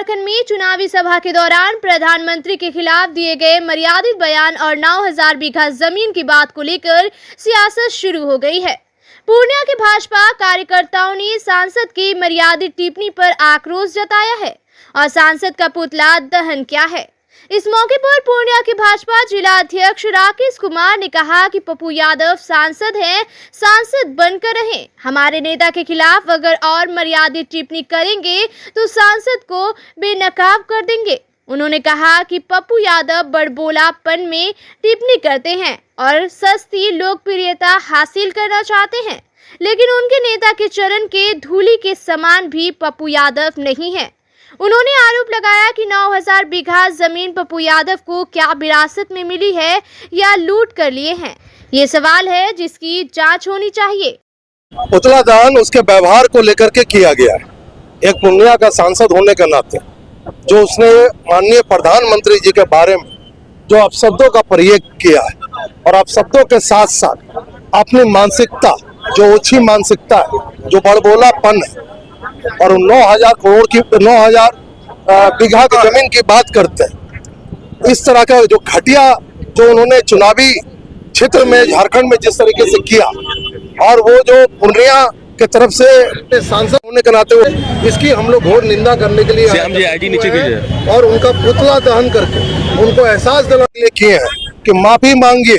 झारखंड में चुनावी सभा के दौरान प्रधानमंत्री के खिलाफ दिए गए मर्यादित बयान और 9000 बीघा जमीन की बात को लेकर सियासत शुरू हो गई है। पूर्णिया के भाजपा कार्यकर्ताओं ने सांसद की मर्यादित टिप्पणी पर आक्रोश जताया है और सांसद का पुतला दहन किया है। इस मौके पर पूर्णिया के भाजपा जिला अध्यक्ष राकेश कुमार ने कहा कि पप्पू यादव सांसद हैं, सांसद बनकर रहें। हमारे नेता के खिलाफ अगर और मर्यादित टिप्पणी करेंगे तो सांसद को बेनकाब कर देंगे। उन्होंने कहा कि पप्पू यादव बड़बोलापन में टिप्पणी करते हैं और सस्ती लोकप्रियता हासिल करना चाहते हैं, लेकिन उनके नेता के चरण के धूलि के समान भी पप्पू यादव नहीं है। उन्होंने आरोप लगाया कि 9000 बीघा जमीन पप्पू यादव को क्या विरासत में मिली है या लूट कर लिए हैं। ये सवाल है जिसकी जांच होनी चाहिए। पुतला दहन उसके व्यवहार को लेकर के किया गया है। एक पूर्णिया का सांसद होने के नाते जो उसने माननीय प्रधानमंत्री जी के बारे में जो अपशब्दों का प्रयोग किया है और अपशब्दों के साथ साथ अपनी मानसिकता जो ओछी मानसिकता है, जो बड़बोलापन है और 9000 करोड़ की 9000 बीघा की जमीन की बात करते हैं। इस तरह का जो घटिया जो उन्होंने चुनावी क्षेत्र में झारखंड में जिस तरीके से किया और वो जो पूर्णिया के तरफ से सांसद होने के नाते इसकी हम लोग घोर निंदा करने के लिए और उनका पुतला दहन करके उनको एहसास दिलाने के लिए किए हैं कि माफी मांगिए।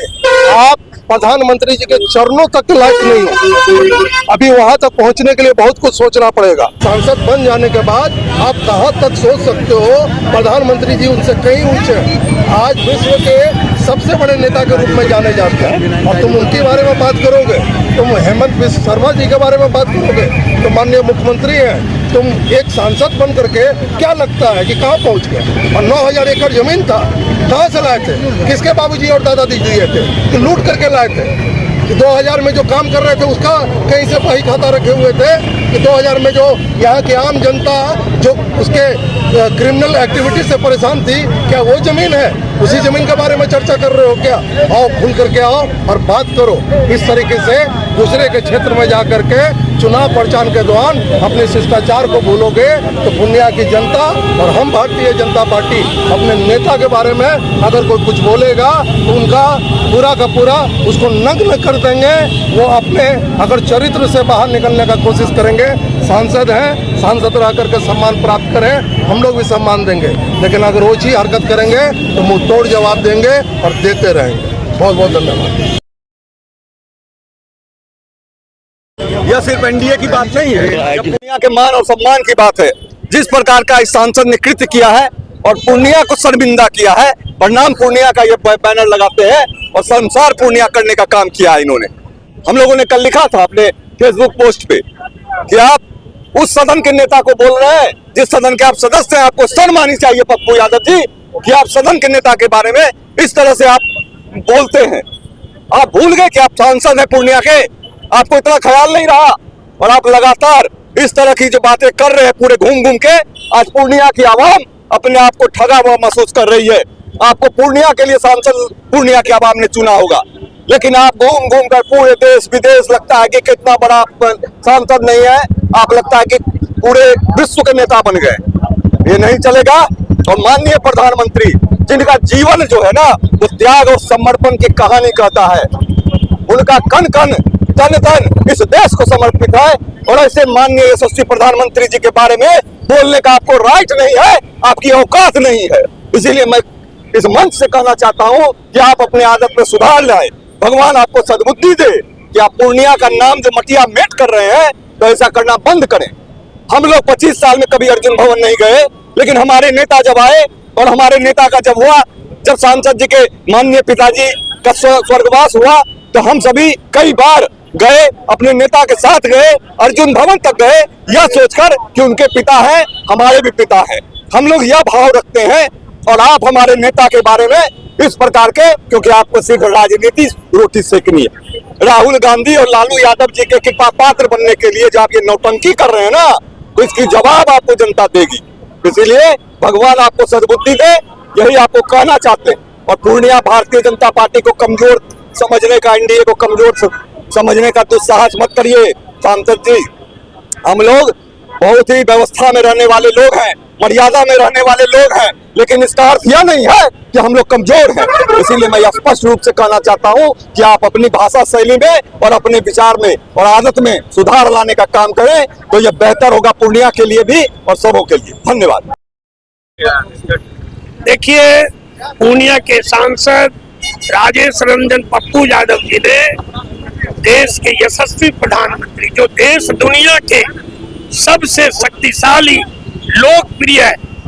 आप प्रधानमंत्री जी के चरणों तक लायक नहीं हो। अभी वहां तक पहुंचने के लिए बहुत कुछ सोचना पड़ेगा। सांसद बन जाने के बाद आप कहां तक सोच सकते हो। प्रधानमंत्री जी उनसे कहीं ऊंचे हैं। आज विश्व के सबसे बड़े नेता के रूप में जाने जाते हैं और तुम उनके बारे में बात करोगे, तुम हेमंत बिस्वा शर्मा जी के बारे में बात करोगे, तो माननीय मुख्यमंत्री हैं। तुम एक सांसद बन करके क्या लगता है कि कहाँ पहुँच गए। और 9000 एकड़ जमीन था, कहाँ से लाए थे, किसके बाबूजी और दादाजी दिए थे कि लूट करके लाए थे। 2000 में जो काम कर रहे थे उसका कहीं से बही खाता रखे हुए थे कि 2000 में जो यहाँ की आम जनता जो उसके क्रिमिनल एक्टिविटी से परेशान थी, क्या वो जमीन है? उसी जमीन के बारे में चर्चा कर रहे हो क्या? आओ खुल करके आओ और बात करो। इस तरीके से दूसरे के क्षेत्र में जा करके चुनाव प्रचार के दौरान अपने शिष्टाचार को भूलोगे तो पूर्णिया की जनता और हम भारतीय जनता पार्टी अपने नेता के बारे में अगर कोई कुछ बोलेगा तो उनका पूरा का पूरा उसको नग्न कर देंगे। वो अपने अगर चरित्र से बाहर निकलने का कोशिश करेंगे। सांसद हैं, सांसद रह करके सम्मान प्राप्त करें, हम लोग भी सम्मान देंगे, लेकिन अगर वो चीज हरकत करेंगे तो मुंह तोड़ जवाब देंगे और देते रहेंगे। बहुत बहुत धन्यवाद। यह सिर्फ एनडीए की बात नहीं है, यह पूर्णिया के मान और सम्मान की बात है। जिस प्रकार का इस सांसद ने कृत्य किया है और पूर्णिया को शर्मिंदा किया है, प्रणाम पूर्णिया का ये बैनर लगाते हैं और संसार पूर्णिया करने का काम किया है इन्होंने। हम लोगों ने कल लिखा था अपने फेसबुक पोस्ट पे कि आप उस सदन के नेता को बोल रहे हैं जिस सदन के आप सदस्य हैं। आपको शर्म आनी चाहिए पप्पू यादव जी कि आप सदन के नेता के बारे में इस तरह से आप बोलते हैं। आप भूल गए कि आप सांसद हैं पूर्णिया के, आपको इतना ख्याल नहीं रहा और आप लगातार इस तरह की जो बातें कर रहे हैं पूरे घूम घूम के। आज पूर्णिया की आवाम अपने आप को ठगा हुआ महसूस कर रही है। आपको पूर्णिया के लिए सांसद पूर्णिया की आवाम ने चुना होगा, लेकिन आप घूम घूम कर पूरे देश विदेश लगता है कि कितना बड़ा सांसद नहीं है, आप लगता है कि पूरे विश्व के नेता बन गए। ये नहीं चलेगा। और माननीय प्रधानमंत्री जिनका जीवन जो है ना वो त्याग और समर्पण की कहानी कहता है, उनका कण कण तन तन इस देश को समर्पित है और ऐसे माननीय यशस्वी प्रधानमंत्री जी के बारे में बोलने का आपको राइट नहीं है, आपकी औकात नहीं है। इसीलिए मैं इस मंच से कहना चाहता हूं कि आप अपने आदत में सुधार लाएं। भगवान आपको सद्बुद्धि दे कि आप पूर्णिया का नाम जो मटिया मेट कर रहे हैं तो ऐसा करना बंद करें। हम लोग 25 साल में कभी अर्जुन भवन नहीं गए, लेकिन हमारे नेता जब आए और हमारे नेता का जब हुआ, जब सांसद जी के माननीय पिताजी का स्वर्गवास हुआ तो हम सभी कई बार गए, अपने नेता के साथ गए, अर्जुन भवन तक गए, यह सोचकर कि उनके पिता हैं, हमारे भी पिता हैं। हम लोग यह भाव रखते हैं और आप हमारे नेता के बारे में इस प्रकार के, क्योंकि आपको सिर्फ राजनीति रोटी सेकनी है। राहुल गांधी और लालू यादव जी के कृपा पात्र बनने के लिए जब आप ये नौटंकी कर रहे हैं ना, तो इसकी जवाब आपको जनता देगी। इसीलिए भगवान आपको सद्बुद्धि दे, यही आपको कहना चाहते हैं। और पूर्णिया भारतीय जनता पार्टी को कमजोर समझने का, एनडीए को कमजोर समझने का दुस्साहस मत करिए। सांसद जी, हम लोग बहुत ही व्यवस्था में रहने वाले लोग हैं। मर्यादा में रहने वाले लोग हैं, लेकिन इसका अर्थ यह नहीं है कि हम लोग कमजोर हैं। इसीलिए मैं यह स्पष्ट रूप से कहना चाहता हूं कि आप अपनी भाषा शैली में और अपने विचार में और आदत में सुधार लाने का काम करें, तो यह बेहतर होगा पूर्णिया के लिए भी और सबों के लिए। धन्यवाद। देखिए, पूर्णिया के सांसद राजेश रंजन पप्पू यादव जी ने देश के यशस्वी प्रधानमंत्री, जो देश दुनिया के सबसे शक्तिशाली, लोकप्रिय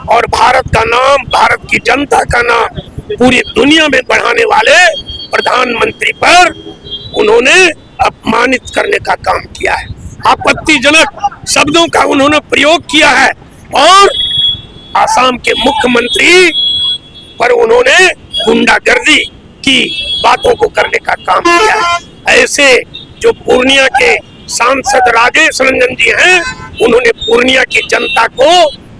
और भारत का नाम, भारत की जनता का नाम पूरी दुनिया में बढ़ाने वाले प्रधानमंत्री पर उन्होंने अपमानित करने का काम किया है। आपत्तिजनक शब्दों का उन्होंने प्रयोग किया है और आसाम के मुख्यमंत्री पर उन्होंने गुंडागर्दी की बातों को करने का काम किया है। ऐसे जो पूर्णिया के सांसद राजेश रंजन जी हैं, उन्होंने पूर्णिया की जनता को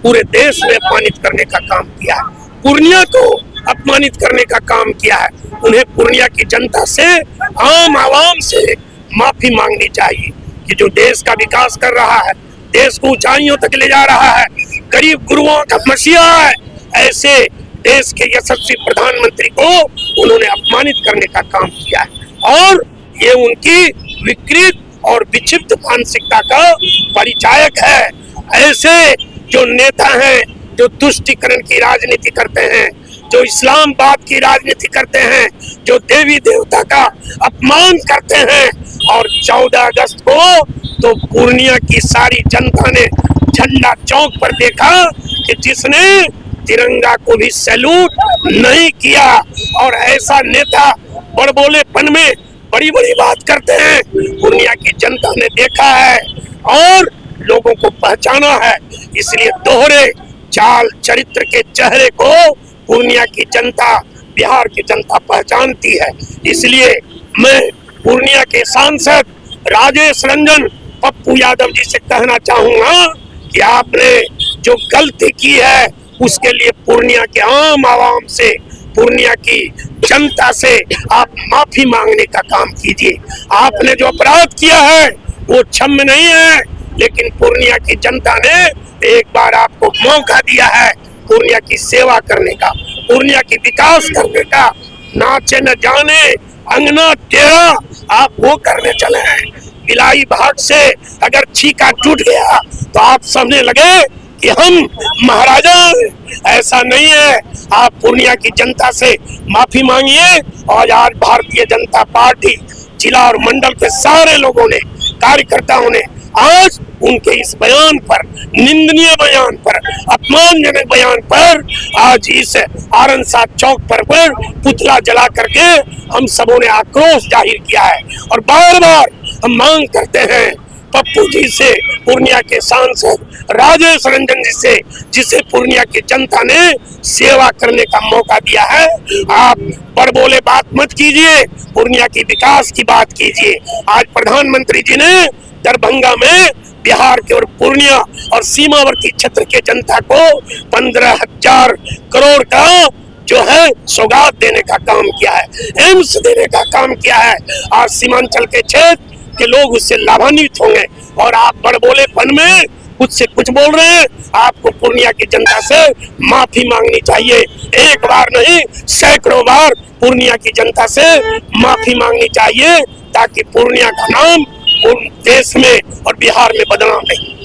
पूरे देश में अपमानित करने का काम किया है, पूर्णिया को अपमानित करने का काम किया है। उन्हें पूर्णिया की जनता से, आम आवाम से माफी मांगनी चाहिए कि जो देश का विकास कर रहा है, देश को ऊंचाइयों तक ले जा रहा है, गरीब गुरुओं का मसीहा है, ऐसे देश के यशस्वी प्रधानमंत्री को उन्होंने अपमानित करने का काम किया है और ये उनकी विकृत और विक्षिप्त मानसिकता का परिचायक है। ऐसे जो नेता हैं, जो तुष्टीकरण की राजनीति करते हैं, जो इस्लामवाद की राजनीति करते हैं, जो देवी देवता का अपमान करते हैं, और 14 अगस्त को तो पूर्णिया की सारी जनता ने झंडा चौक पर देखा कि जिसने तिरंगा को भी सैल्यूट नहीं किया। और ऐसा नेता बड़बोलेपन में बड़ी बड़ी बात करते हैं, पूर्णिया की जनता ने देखा है और लोगों को पहचाना है। इसलिए दोहरे चाल चरित्र के चेहरे को पूर्णिया की जनता, बिहार की जनता पहचानती है। इसलिए मैं पूर्णिया के सांसद राजेश रंजन पप्पू यादव जी से कहना चाहूंगा कि आपने जो गलती की है उसके लिए पूर्णिया के आम आवाम से, पूर्णिया की जनता से आप माफी मांगने का काम कीजिए। आपने जो अपराध किया है वो क्षम्य नहीं है, लेकिन पूर्णिया की जनता ने एक बार आपको मौका दिया है पूर्णिया की सेवा करने का, पूर्णिया की विकास करने का। नाचे न जाने अंगना तेरा आप वो करने चले हैं। बिलाई भाग से अगर छीका टूट गया तो आप समझने लगे कि हम महाराजा हैं। ऐसा नहीं है। आप पूर्णिया की जनता से माफी मांगिए और आज भारतीय जनता पार्टी जिला और मंडल के सारे लोगों ने, कार्यकर्ताओं ने आज उनके इस बयान पर, निंदनीय बयान पर, अपमानजनक बयान पर आज इस आरनसा चौक पर पुतला जला करके हम सबों ने आक्रोश जाहिर किया है। और बार बार हम मांग करते हैं पप्पू जी से, पूर्णिया के सांसद राजेश रंजन जी से, जिसे पूर्णिया की जनता ने सेवा करने का मौका दिया है, आप बड़बोले बात मत कीजिए, पूर्णिया की विकास की बात कीजिए। आज प्रधानमंत्री जी ने दरभंगा में बिहार के और पूर्णिया और सीमावर्ती क्षेत्र के जनता को 15,000 करोड़ का जो है सौगात देने का काम किया है, एम्स देने का काम किया है। आज सीमांचल के क्षेत्र के लोग उससे लाभान्वित होंगे और आप बड़बोलेपन में कुछ से कुछ बोल रहे हैं। आपको पूर्णिया की जनता से माफी मांगनी चाहिए, एक बार नहीं सैकड़ों बार पूर्णिया की जनता से माफी मांगनी चाहिए, ताकि पूर्णिया का नाम देश में और बिहार में बदनाम नहीं।